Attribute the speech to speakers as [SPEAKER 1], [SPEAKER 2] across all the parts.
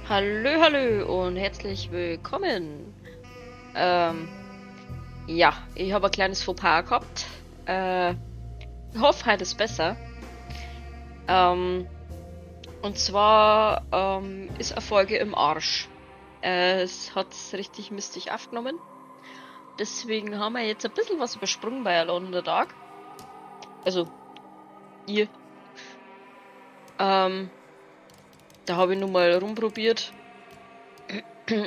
[SPEAKER 1] Hallö, hallö und herzlich willkommen. Ähm, ja, ich habe ein kleines Fauxpas gehabt. Ich hoffe, heute ist besser. Ähm, und zwar ist eine Folge im Arsch. Es hat's richtig mistig aufgenommen. Deswegen haben wir jetzt ein bisschen was übersprungen bei Alone in the Dark. Also, ihr. Ähm, da habe ich nun mal rumprobiert.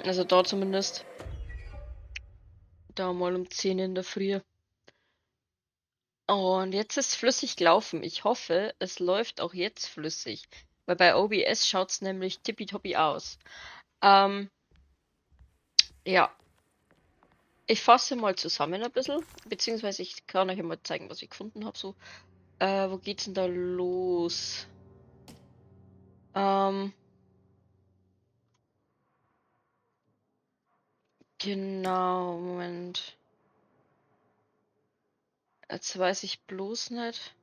[SPEAKER 1] Also da zumindest. Da mal um 10 in der Früh. Und jetzt ist flüssig gelaufen. Ich hoffe, es läuft auch jetzt flüssig. Weil bei OBS schaut's nämlich tippitoppi aus. Ähm, ja, ich fasse mal zusammen ein bisschen. Beziehungsweise ich kann euch mal zeigen, was ich gefunden habe. So, wo geht's denn da los? Ähm, genau, Moment. Jetzt weiß ich bloß nicht.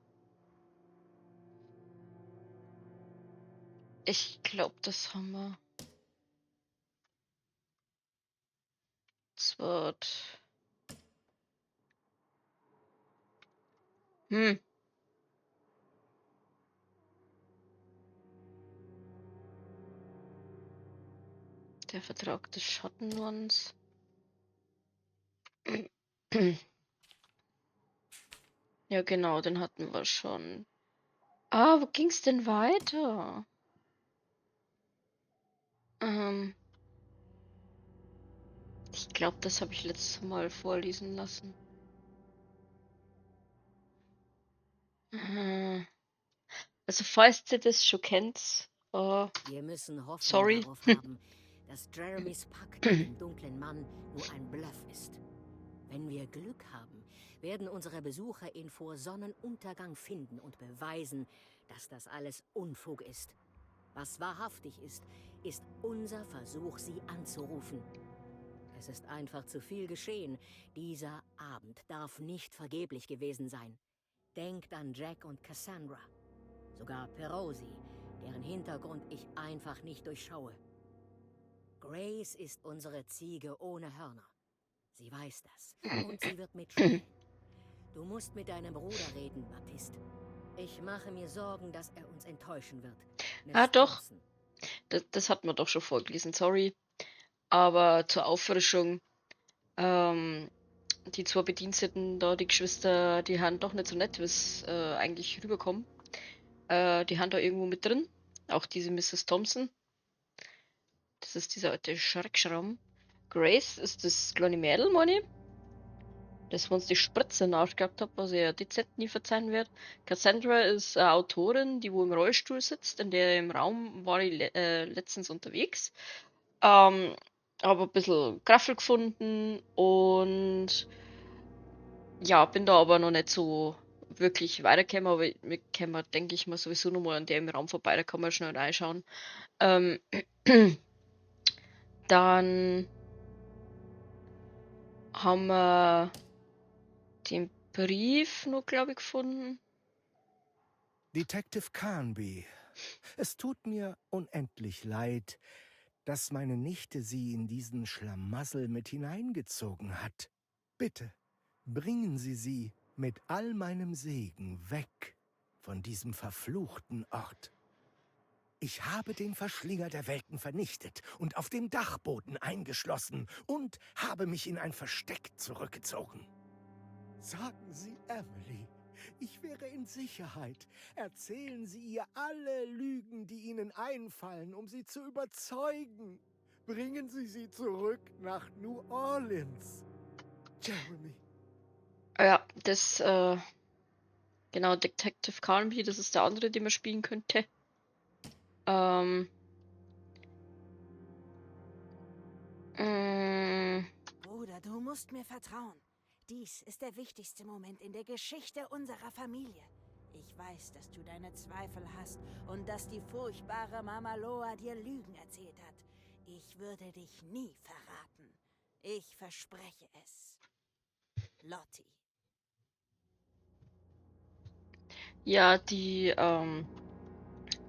[SPEAKER 1] Ich glaube, das haben wir. Das wird. Hm, der Vertrag des Schattenlands. Ja, genau, den hatten wir schon. Ah, wo ging's denn weiter? Ähm, ich glaube, das habe ich letztes Mal vorlesen lassen. Äh, also, falls ihr das schon kennt,
[SPEAKER 2] Wir müssen Hoffnung
[SPEAKER 1] sorry.
[SPEAKER 2] darauf haben, dass Jeremys Pakt mit dem dunklen Mann nur ein Bluff ist. Wenn wir Glück haben, werden unsere Besucher ihn vor Sonnenuntergang finden und beweisen, dass das alles Unfug ist. Was wahrhaftig ist, ist unser Versuch, sie anzurufen. Es ist einfach zu viel geschehen. Dieser Abend darf nicht vergeblich gewesen sein. Denkt an Jack und Cassandra. Sogar Perosi, deren Hintergrund ich einfach nicht durchschaue. Grace ist unsere Ziege ohne Hörner. Sie weiß das. Und sie wird mitspielen. Du musst mit deinem Bruder reden, Baptiste. Ich mache mir Sorgen, dass er uns enttäuschen wird.
[SPEAKER 1] Ah,
[SPEAKER 2] Miss
[SPEAKER 1] doch.
[SPEAKER 2] Thompson.
[SPEAKER 1] Das hat man doch schon vorgelesen, sorry. Aber zur Auffrischung, ähm, die zwei Bediensteten da, die Geschwister, die haben doch nicht so nett, wie es eigentlich rüberkommen. Die haben da irgendwo mit drin. Auch diese Mrs. Thompson. Das ist dieser alte Schreckschramm. Grace ist das kleine Mädel, meine ich. Das wir uns die Spritze nachgehabt hat, was ich ja dezent nie verzeihen wird. Cassandra ist eine Autorin, die wo im Rollstuhl sitzt. In dem Raum war ich letztens unterwegs. Ähm, habe ein bisschen Graffel gefunden und ja, bin da aber noch nicht so wirklich weitergekommen, aber wir können, denke ich mal, sowieso nochmal an der im Raum vorbei, da kann man schnell reinschauen. Ähm, dann haben wir den Brief noch, glaube ich, gefunden.
[SPEAKER 3] Detective Carnby, es tut mir unendlich leid, dass meine Nichte Sie in diesen Schlamassel mit hineingezogen hat. Bitte, bringen Sie sie mit all meinem Segen weg von diesem verfluchten Ort. Ich habe den Verschlinger der Welten vernichtet und auf dem Dachboden eingeschlossen und habe mich in ein Versteck zurückgezogen. Sagen Sie, Emily, ich wäre in Sicherheit. Erzählen Sie ihr alle Lügen, die Ihnen einfallen, um sie zu überzeugen. Bringen Sie sie zurück nach New Orleans. Jeremy.
[SPEAKER 1] Ja, genau, Detective Carnby, das ist der andere, den man spielen könnte. Ähm, mh,
[SPEAKER 4] Bruder, du musst mir vertrauen. Dies ist der wichtigste Moment in der Geschichte unserer Familie. Ich weiß, dass du deine Zweifel hast und dass die furchtbare Mama Loa dir Lügen erzählt hat. Ich würde dich nie verraten. Ich verspreche es. Lottie.
[SPEAKER 1] ja, die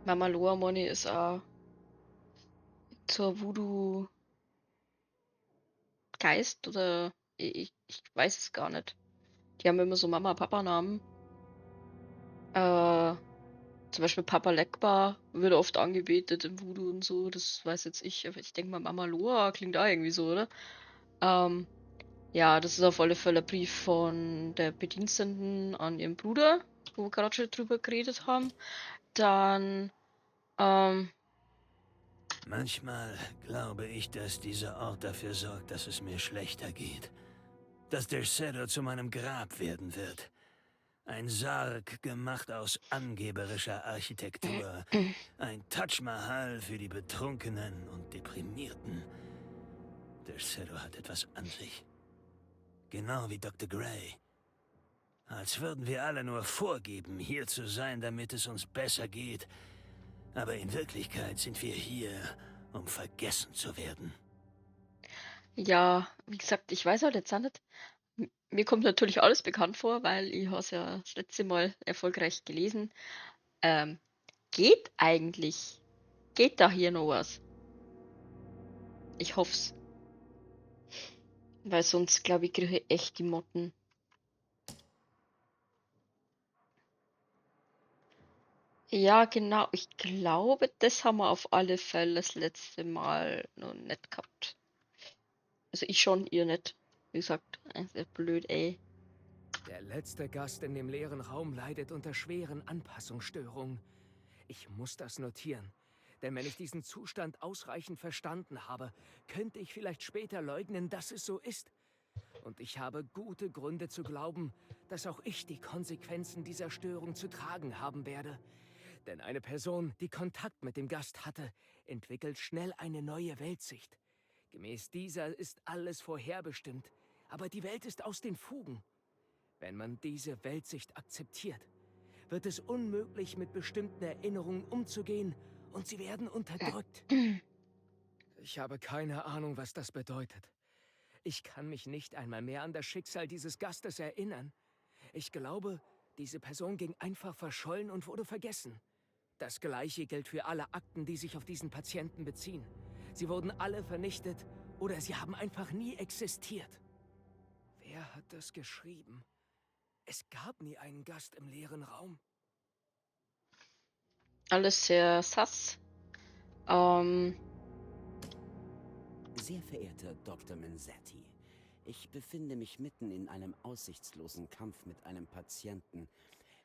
[SPEAKER 1] Mama Loa Money ist auch zur Voodoo-Geist oder ich weiß es gar nicht. Die haben immer so Mama-Papa-Namen. Zum Beispiel Papa Legba wird oft angebetet im Voodoo und so, das weiß jetzt ich, aber ich denke mal Mama Loa klingt da irgendwie so, oder? Ähm, ja, das ist auf alle Fälle ein Brief von der Bediensteten an ihren Bruder, wo wir gerade schon drüber geredet haben. Dann, ähm,
[SPEAKER 5] Manchmal glaube ich, dass dieser Ort dafür sorgt, dass es mir schlechter geht. Dass der Shadow zu meinem Grab werden wird. Ein Sarg gemacht aus angeberischer Architektur. Ein Taj Mahal für die Betrunkenen und Deprimierten. Der Shadow hat etwas an sich. Genau wie Dr. Gray. Als würden wir alle nur vorgeben, hier zu sein, damit es uns besser geht. Aber in Wirklichkeit sind wir hier, um vergessen zu werden.
[SPEAKER 1] ja, wie gesagt, ich weiß halt jetzt auch nicht. Mir kommt natürlich alles bekannt vor, weil ich habe es ja das letzte Mal erfolgreich gelesen. Ähm, geht eigentlich? Geht da hier noch was? Ich hoff's. Weil sonst, glaube ich, kriege ich echt die Motten. Ja, genau. Ich glaube, das haben wir auf alle Fälle das letzte Mal noch nicht gehabt. Also ich schon, ihr nicht. Wie gesagt, blöd, ey.
[SPEAKER 6] Der letzte Gast in dem leeren Raum leidet unter schweren Anpassungsstörungen. Ich muss das notieren. Denn wenn ich diesen Zustand ausreichend verstanden habe, könnte ich vielleicht später leugnen, dass es so ist. Und ich habe gute Gründe zu glauben, dass auch ich die Konsequenzen dieser Störung zu tragen haben werde. Denn eine Person, die Kontakt mit dem Gast hatte, entwickelt schnell eine neue Weltsicht. Gemäß dieser ist alles vorherbestimmt, aber die Welt ist aus den Fugen. Wenn man diese Weltsicht akzeptiert, wird es unmöglich, mit bestimmten Erinnerungen umzugehen und sie werden unterdrückt. Ich habe keine Ahnung, was das bedeutet. Ich kann mich nicht einmal mehr an das Schicksal dieses Gastes erinnern. Ich glaube, diese Person ging einfach verschollen und wurde vergessen. Das Gleiche gilt für alle Akten, die sich auf diesen Patienten beziehen. Sie wurden alle vernichtet oder sie haben einfach nie existiert. Wer hat das geschrieben? Es gab nie einen Gast im leeren Raum.
[SPEAKER 1] Alles sehr sass.
[SPEAKER 7] Sehr verehrter Dr. Menzetti, ich befinde mich mitten in einem aussichtslosen Kampf mit einem Patienten.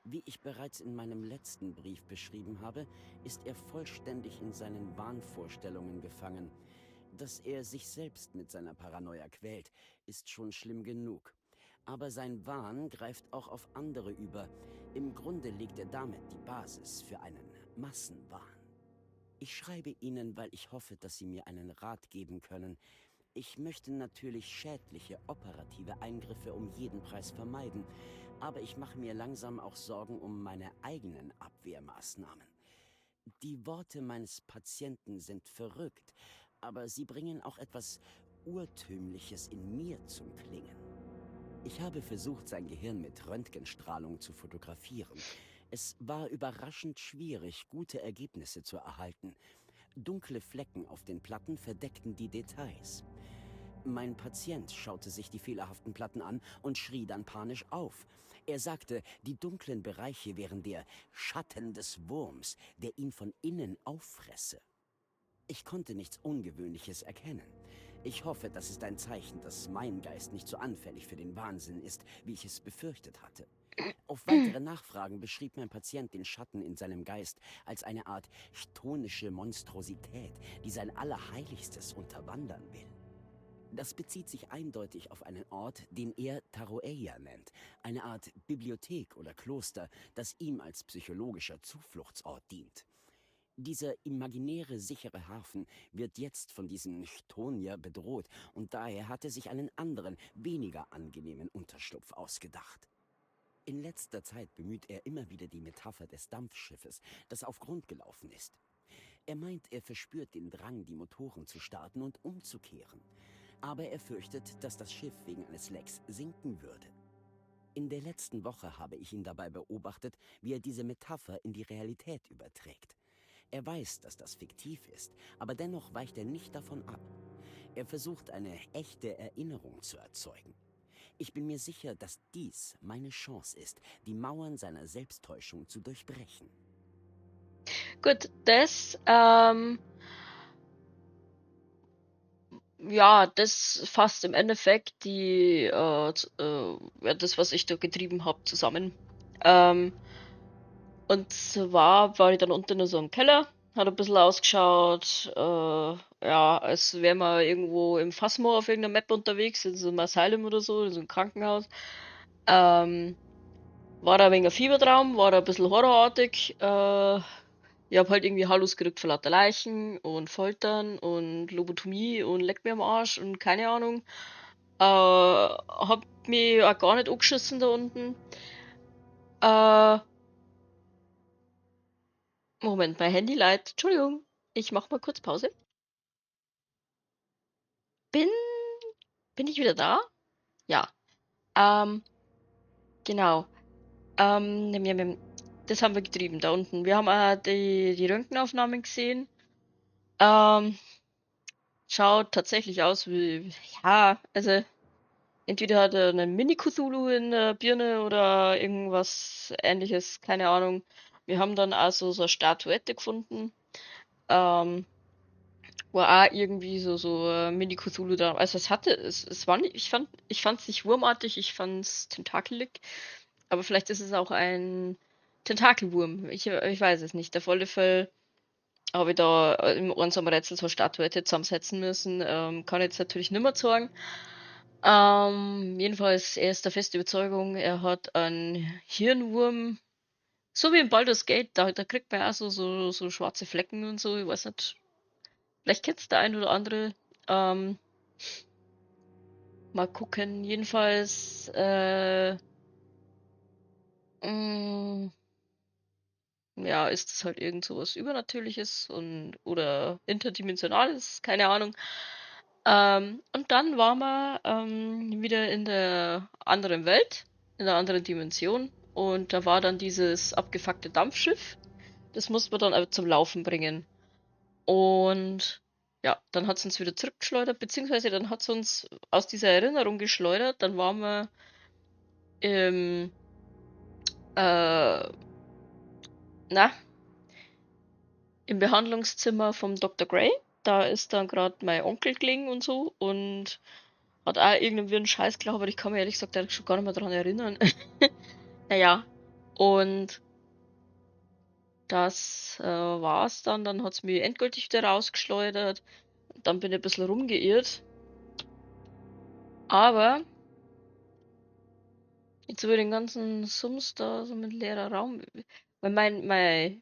[SPEAKER 7] Wie ich bereits in meinem letzten Brief beschrieben habe, ist er vollständig in seinen Wahnvorstellungen gefangen. Dass er sich selbst mit seiner Paranoia quält, ist schon schlimm genug. Aber sein Wahn greift auch auf andere über. Im Grunde legt er damit die Basis für einen Massenwahn. Ich schreibe Ihnen, weil ich hoffe, dass Sie mir einen Rat geben können. Ich möchte natürlich schädliche operative Eingriffe um jeden Preis vermeiden, aber ich mache mir langsam auch Sorgen um meine eigenen Abwehrmaßnahmen. Die Worte meines Patienten sind verrückt, aber sie bringen auch etwas Urtümliches in mir zum Klingen. Ich habe versucht, sein Gehirn mit Röntgenstrahlung zu fotografieren. Es war überraschend schwierig, gute Ergebnisse zu erhalten. Dunkle Flecken auf den Platten verdeckten die Details. Mein Patient schaute sich die fehlerhaften Platten an und schrie dann panisch auf. Er sagte, die dunklen Bereiche wären der Schatten des Wurms, der ihn von innen auffresse. Ich konnte nichts Ungewöhnliches erkennen. Ich hoffe, das ist ein Zeichen, dass mein Geist nicht so anfällig für den Wahnsinn ist, wie ich es befürchtet hatte. Auf weitere Nachfragen beschrieb mein Patient den Schatten in seinem Geist als eine Art chtonische Monstrosität, die sein Allerheiligstes unterwandern will. Das bezieht sich eindeutig auf einen Ort, den er Taroeia nennt, eine Art Bibliothek oder Kloster, das ihm als psychologischer Zufluchtsort dient. Dieser imaginäre, sichere Hafen wird jetzt von diesem Chtonier bedroht und daher hat er sich einen anderen, weniger angenehmen Unterschlupf ausgedacht. In letzter Zeit bemüht er immer wieder die Metapher des Dampfschiffes, das auf Grund gelaufen ist. Er meint, er verspürt den Drang, die Motoren zu starten und umzukehren. Aber er fürchtet, dass das Schiff wegen eines Lecks sinken würde. In der letzten Woche habe ich ihn dabei beobachtet, wie er diese Metapher in die Realität überträgt. Er weiß, dass das fiktiv ist, aber dennoch weicht er nicht davon ab. Er versucht, eine echte Erinnerung zu erzeugen. Ich bin mir sicher, dass dies meine Chance ist, die Mauern seiner Selbsttäuschung zu durchbrechen.
[SPEAKER 1] Gut, ja, das fasst im Endeffekt ja, das, was ich da getrieben habe, zusammen. Ähm, und zwar war ich dann unten in so einem Keller, hat ein bisschen ausgeschaut, ja, als wäre man irgendwo im Phasmo auf irgendeiner Map unterwegs, in so einem Asylum oder so, in so einem Krankenhaus. Ähm, war da ein wenig ein Fiebertraum, war da ein bisschen horrorartig. Ich hab halt irgendwie Hallus gekriegt vor lauter Leichen und Foltern und Lobotomie und Leck mir am Arsch und keine Ahnung. Hab mich auch gar nicht angeschissen da unten. Äh, Moment, mein Handy leidet. Entschuldigung, ich mach mal kurz Pause. Bin, bin ich wieder da? Ja. Ähm, genau. Das haben wir getrieben da unten. Wir haben die Röntgenaufnahmen gesehen. Ähm, schaut tatsächlich aus wie, ja, also entweder hat er einen Mini-Cthulhu in der Birne oder irgendwas ähnliches, keine Ahnung. Wir haben dann also so eine Statuette gefunden, ähm, wo auch irgendwie so Mini-Cthulhu da, also es war nicht, ich fand's nicht wurmartig, ich fand's tentakelig, aber vielleicht ist es auch ein Tentakelwurm, ich weiß es nicht. Auf alle Fälle habe ich da im einsamen Rätsel so eine Statuette zusammensetzen müssen, kann ich jetzt natürlich nicht mehr sagen. Jedenfalls, er ist der festen Überzeugung, er hat einen Hirnwurm, so wie in Baldur's Gate, da kriegt man ja auch so schwarze Flecken und so, ich weiß nicht, vielleicht kennt's der ein oder andere. Ähm, mal gucken, jedenfalls, mh, ja, ist es halt irgend sowas Übernatürliches oder Interdimensionales, keine Ahnung. Und dann waren wir wieder in der anderen Welt, in der anderen Dimension. Und da war dann dieses abgefuckte Dampfschiff. Das mussten wir dann aber zum Laufen bringen. Und ja, dann hat es uns wieder zurückgeschleudert, beziehungsweise dann hat es uns aus dieser Erinnerung geschleudert. Dann waren wir im, äh, na, im Behandlungszimmer vom Dr. Gray. Da ist dann gerade mein Onkel gelegen und so und hat auch irgendwie einen Scheiß gelabert. Ich kann mich ehrlich gesagt schon gar nicht mehr dran erinnern. Naja, und das war's dann. Dann hat's mich endgültig wieder rausgeschleudert. Dann bin ich ein bisschen rumgeirrt. Aber jetzt über den ganzen Sums da, so mit leerer Raum. Weil mein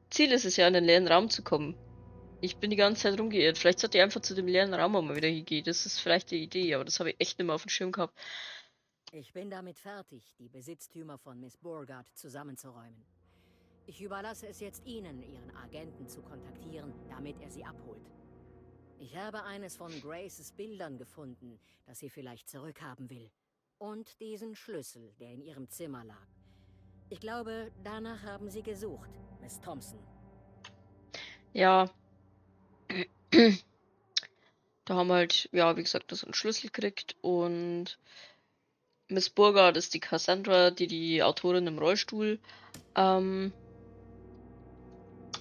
[SPEAKER 1] Ziel ist es ja, in den leeren Raum zu kommen. Ich bin die ganze Zeit rumgeirrt. Vielleicht sollte ich einfach zu dem leeren Raum mal wieder hingehen. Das ist vielleicht die Idee, aber das habe ich echt nicht mehr auf dem Schirm gehabt.
[SPEAKER 2] Ich bin damit fertig, die Besitztümer von Miss Borgard zusammenzuräumen. Ich überlasse es jetzt Ihnen, Ihren Agenten zu kontaktieren, damit er Sie abholt. Ich habe eines von Graces Bildern gefunden, das sie vielleicht zurückhaben will. Und diesen Schlüssel, der in Ihrem Zimmer lag. Ich glaube, danach haben Sie gesucht, Miss Thompson.
[SPEAKER 1] Ja. Da haben wir halt, ja, wie gesagt, das einen Schlüssel gekriegt und Miss Burgard ist die Cassandra, die Autorin im Rollstuhl. Das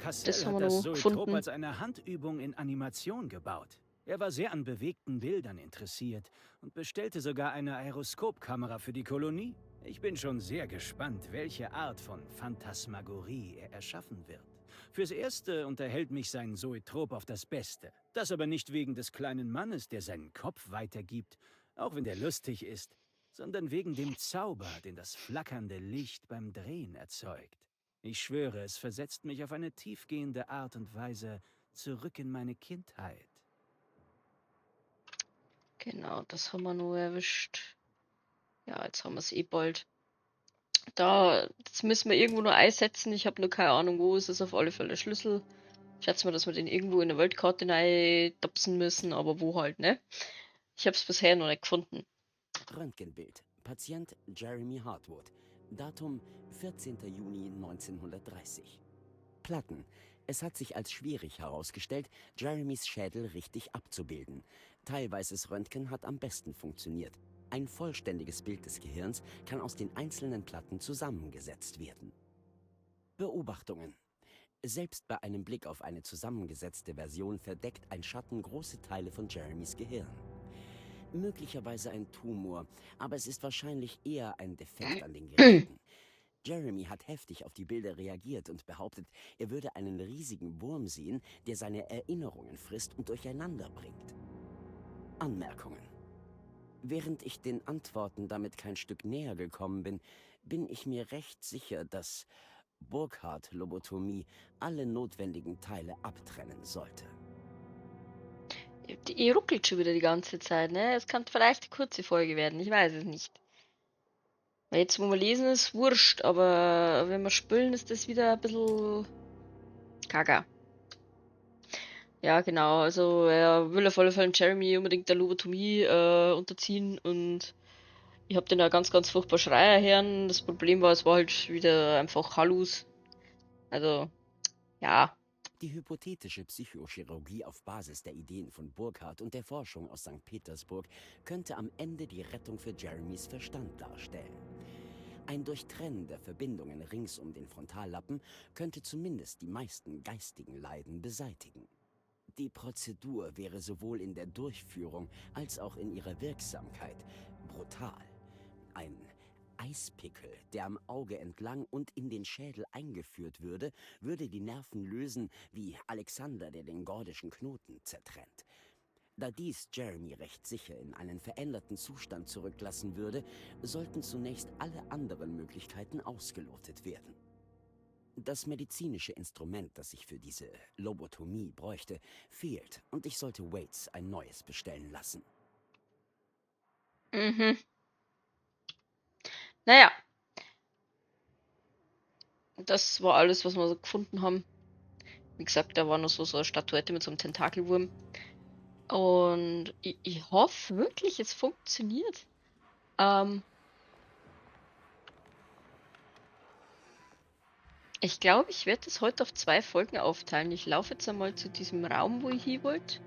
[SPEAKER 5] Cassell
[SPEAKER 1] haben wir
[SPEAKER 5] hat das
[SPEAKER 1] noch
[SPEAKER 5] Zoetrop
[SPEAKER 1] gefunden.
[SPEAKER 5] als eine Handübung in Animation gebaut. Er war sehr an bewegten Bildern interessiert und bestellte sogar eine Aeroskopkamera für die Kolonie. Ich bin schon sehr gespannt, welche Art von Phantasmagorie er erschaffen wird. Fürs Erste unterhält mich sein Zoetrop auf das Beste. Das aber nicht wegen des kleinen Mannes, der seinen Kopf weitergibt, auch wenn der lustig ist, sondern wegen dem Zauber, den das flackernde Licht beim Drehen erzeugt. Ich schwöre, es versetzt mich auf eine tiefgehende Art und Weise zurück in meine Kindheit.
[SPEAKER 1] Genau, das haben wir nur erwischt. Ja, jetzt haben wir es eh bald. Das müssen wir irgendwo nur einsetzen. Ich habe nur keine Ahnung, wo. Es ist auf alle Fälle der Schlüssel. Ich schätze mal, dass wir den irgendwo in der Weltkarte reintopsen müssen, aber wo halt, ne? Ich habe es bisher noch nicht gefunden.
[SPEAKER 7] Röntgenbild. Patient Jeremy Hartwood. Datum 14. Juni 1930. Platten. Es hat sich als schwierig herausgestellt, Jeremys Schädel richtig abzubilden. Teilweises Röntgen hat am besten funktioniert. Ein vollständiges Bild des Gehirns kann aus den einzelnen Platten zusammengesetzt werden. Beobachtungen. Selbst bei einem Blick auf eine zusammengesetzte Version verdeckt ein Schatten große Teile von Jeremys Gehirn. Möglicherweise ein Tumor, aber es ist wahrscheinlich eher ein Defekt an den Geräten. Jeremy hat heftig auf die Bilder reagiert und behauptet, er würde einen riesigen Wurm sehen, der seine Erinnerungen frisst und durcheinander bringt. Anmerkungen. Während ich den Antworten damit kein Stück näher gekommen bin, bin ich mir recht sicher, dass Burkhardt-Lobotomie alle notwendigen Teile abtrennen sollte.
[SPEAKER 1] Die ruckelt schon wieder die ganze Zeit, ne? Es kann vielleicht eine kurze Folge werden, ich weiß es nicht. Weil jetzt, wo wir lesen, ist wurscht, aber wenn wir spülen, ist das wieder ein bisschen gaga. Ja, genau, also er will auf alle Fälle Jeremy unbedingt der Lobotomie unterziehen und ich hab den da ganz, ganz furchtbar Schreier hören. Das Problem war, es war halt wieder einfach Hallus. Also, ja.
[SPEAKER 7] Die hypothetische Psychochirurgie auf Basis der Ideen von Burkhardt und der Forschung aus St. Petersburg könnte am Ende die Rettung für Jeremys Verstand darstellen. Ein Durchtrennen der Verbindungen rings um den Frontallappen könnte zumindest die meisten geistigen Leiden beseitigen. Die Prozedur wäre sowohl in der Durchführung als auch in ihrer Wirksamkeit brutal. Ein Eispickel, der am Auge entlang und in den Schädel eingeführt würde, würde die Nerven lösen wie Alexander, der den gordischen Knoten zertrennt. Da dies Jeremy recht sicher in einen veränderten Zustand zurücklassen würde, sollten zunächst alle anderen Möglichkeiten ausgelotet werden. Das medizinische Instrument, das ich für diese Lobotomie bräuchte, fehlt und ich sollte Waits ein neues bestellen lassen.
[SPEAKER 1] Mhm. Naja. Das war alles, was wir so gefunden haben. Wie gesagt, da war noch so eine Statuette mit so einem Tentakelwurm. Und ich hoffe wirklich, es funktioniert. Ich glaube, ich werde es heute auf 2 Folgen aufteilen. Ich laufe jetzt einmal zu diesem Raum, wo ich hin wollte.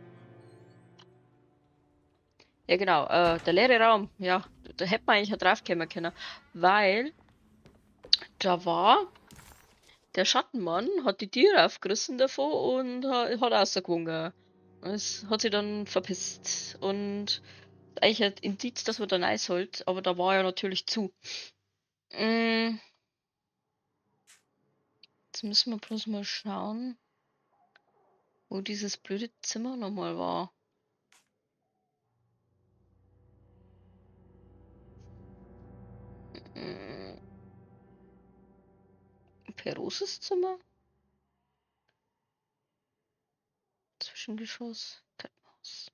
[SPEAKER 1] Ja, genau, der leere Raum. Ja, da hätte man eigentlich ja draufkommen können. Weil da war der Schattenmann, hat die Tür aufgerissen davon und hat rausgewunken. Es hat sich dann verpisst. Und eigentlich ein Indiz, dass man da rein sollte, aber da war ja natürlich zu. Jetzt müssen wir bloß mal schauen, wo dieses blöde Zimmer nochmal war. Peroses Zimmer? Zwischengeschoss. Treppenhaus.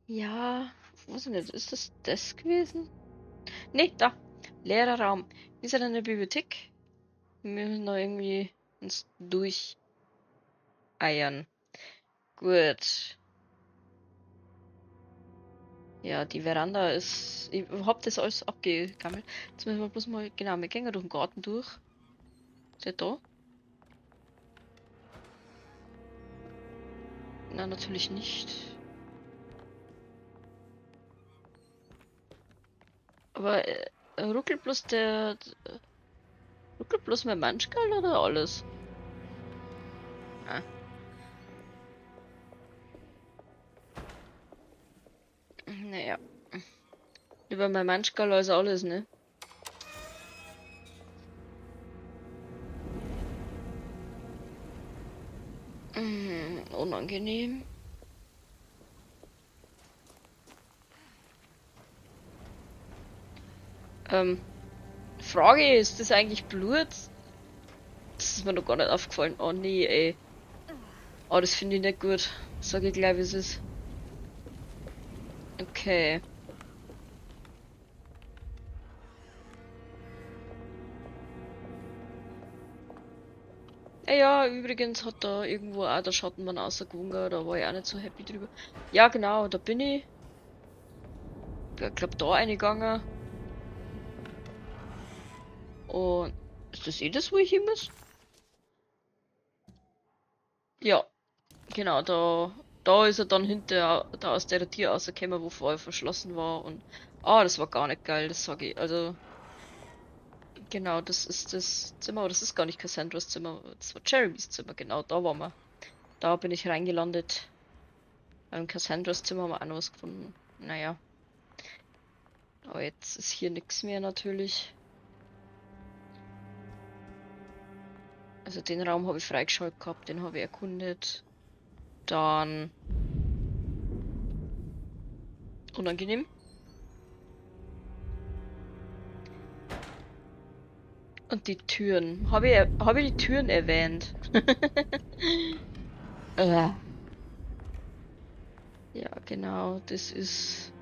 [SPEAKER 1] Ja, weiß ich nicht, ist das gewesen? Ne, da. Leerer Raum. Wir sind in der Bibliothek. Wir müssen da irgendwie uns durcheiern. Gut. Ja, die Veranda ist. Ich hab das alles abgegammelt. Jetzt müssen wir bloß mal. Genau, wir gehen durch den Garten durch. Ist der da? Nein, natürlich nicht. Aber ruckelt bloß ruckelt bloß mein Manschgal oder alles? Ah. Naja. Über mein Manschgal als alles, ne? Unangenehm. Frage, ist das eigentlich Blut? Das ist mir noch gar nicht aufgefallen. Oh nee, ey. Oh, das finde ich nicht gut. Sag ich gleich, wie es ist. Okay. Ja, übrigens hat da irgendwo auch der Schattenmann rausgewunken, da war ich auch nicht so happy drüber. Ja, genau, da bin ich. Ich glaube, da reingegangen. Und ist das das, wo ich hin muss? Ja, genau, da ist er dann hinter da aus der Tür rausgekommen, wo vorher verschlossen war und das war gar nicht geil, das sage ich. Also, genau, das ist das Zimmer, aber das ist gar nicht Cassandras Zimmer, das war Jeremys Zimmer, genau, da waren wir. Da bin ich reingelandet. Beim Cassandras Zimmer haben wir auch noch was gefunden. Naja, aber jetzt ist hier nichts mehr natürlich. Also den Raum habe ich freigeschaltet gehabt, den habe ich erkundet. Dann unangenehm. Und die Türen. Habe ich die Türen erwähnt? Äh. Ja, genau, das ist.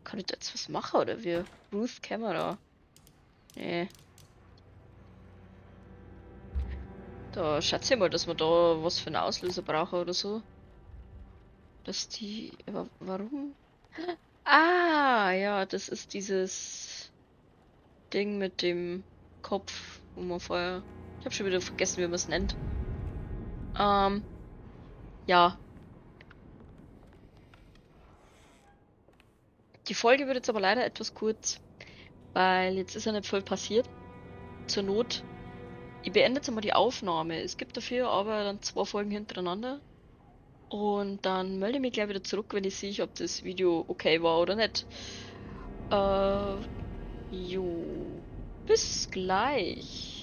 [SPEAKER 1] Kann ich da jetzt was machen oder wie? Ruth Camera. Nee. Da schätze ich mal, dass wir da was für einen Auslöser brauchen oder so. Dass die. Aber warum? Ah, ja, das ist dieses Ding mit dem Kopf, wo man vorher. Ich habe schon wieder vergessen, wie man es nennt. Ähm, ja. Die Folge wird jetzt aber leider etwas kurz, weil jetzt ist ja nicht voll passiert. Zur Not. Ich beende jetzt einmal die Aufnahme. Es gibt dafür aber dann 2 Folgen hintereinander. Und dann melde ich mich gleich wieder zurück, wenn ich sehe, ob das Video okay war oder nicht. Jo. Bis gleich.